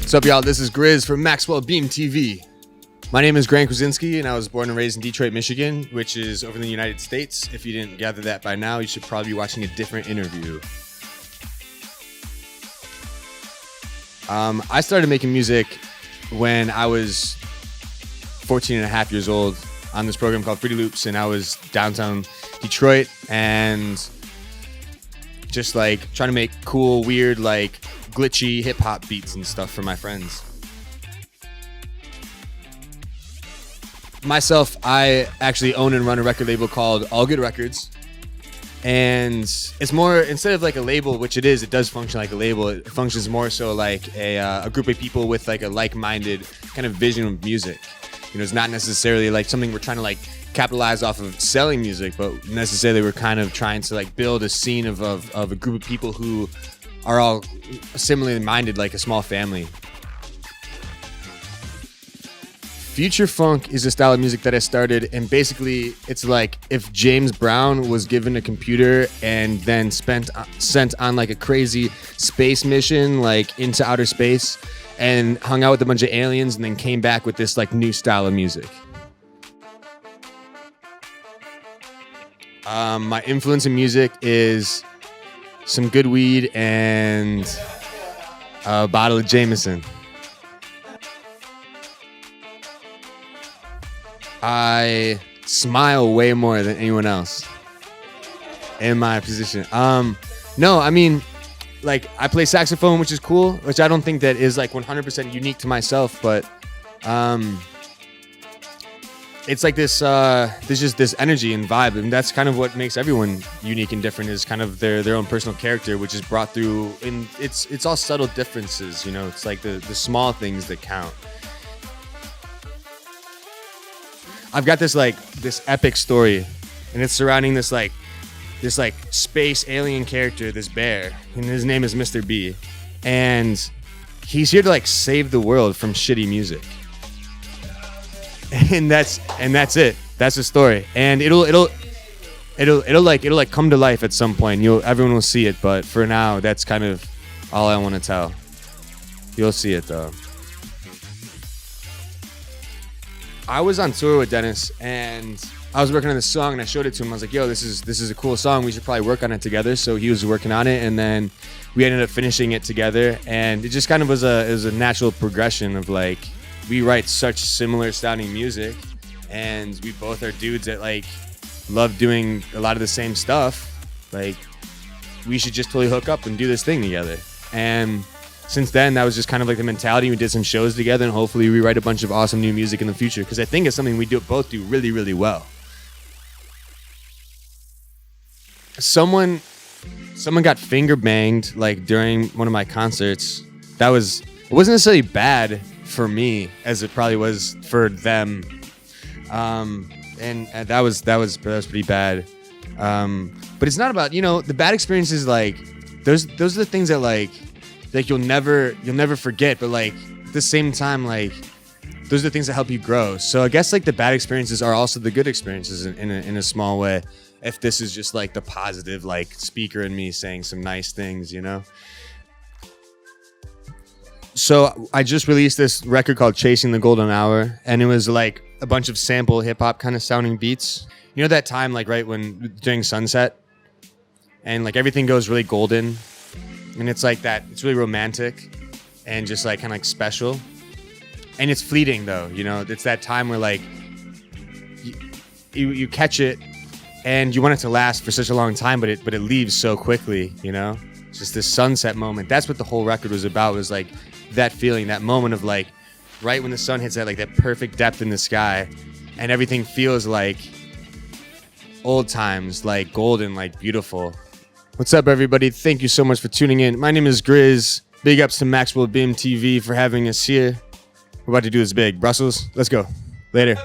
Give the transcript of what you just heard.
What's up, y'all? This is GRiZ from MACSWELL BIM TV. My name is Grant Krasinski, and I was born and raised in Detroit, Michigan, which is over in the United States. If you didn't gather that by now, you should probably be watching a different interview. I started making music when I was 14 and a half years old on this program called Fruity Loops, and I was downtown Detroit and just like trying to make cool, weird, like glitchy hip-hop beats and stuff for my friends. Myself, I actually own and run a record label called All Good Records. And it's more, instead of like a label, which it is, it does function like a label. It functions more so like a group of people with like a like-minded kind of vision of music. You know, it's not necessarily like something we're trying to like capitalize off of selling music, but necessarily we're kind of trying to like build a scene of a group of people who are all similarly minded, like a small family. Future funk is a style of music that I started, and basically it's like if James Brown was given a computer and then sent on like a crazy space mission like into outer space and hung out with a bunch of aliens and then came back with this like new style of music. My influence in music is some good weed and a bottle of Jameson. I smile way more than anyone else in my position. No, I mean, like I play saxophone, which is cool, which I don't think that is like 100% unique to myself, but it's like this, there's just this energy and vibe, and that's kind of what makes everyone unique and different, is kind of their own personal character, which is brought through, and it's all subtle differences, you know, it's like the small things that count. I've got this epic story, and it's surrounding this space alien character, this bear, and his name is Mr. B, and he's here to like save the world from shitty music. And that's it. That's the story, and it'll come to life at some point. Everyone will see it, but for now, that's kind of all I want to tell. You'll see it though. I was on tour with Dennis, and I was working on this song, and I showed it to him. I was like, "Yo, this is a cool song. We should probably work on it together." So he was working on it, and then we ended up finishing it together, and it just kind of was a natural progression of like, we write such similar sounding music, and we both are dudes that like love doing a lot of the same stuff. Like, we should just totally hook up and do this thing together. And since then, that was just kind of like the mentality. We did some shows together, and hopefully we write a bunch of awesome new music in the future, because I think it's something we both do really, really well. Someone got finger banged like during one of my concerts. It wasn't necessarily bad for me as it probably was for them, and that was pretty bad. But it's not about, you know, the bad experiences. Like those are the things that like you'll never forget. But like at the same time, like those are the things that help you grow. So I guess like the bad experiences are also the good experiences in a small way. If this is just like the positive like speaker in me saying some nice things, you know. So I just released this record called Chasing the Golden Hour, and it was like a bunch of sample hip hop kind of sounding beats. You know that time like right when during sunset, and like everything goes really golden, and it's like that. It's really romantic, and just like kind of like special, and it's fleeting though. You know, it's that time where like you catch it, and you want it to last for such a long time, but it leaves so quickly. You know, it's just this sunset moment. That's what the whole record was about. Was like that feeling, that moment of like right when the sun hits that perfect depth in the sky, and everything feels like old times, like golden, like beautiful. What's up, everybody? Thank you so much for tuning in. My name is GRiZ. Big ups to MACSWELL BIM TV for having us here. We're about to do this big. Brussels, let's go. Later.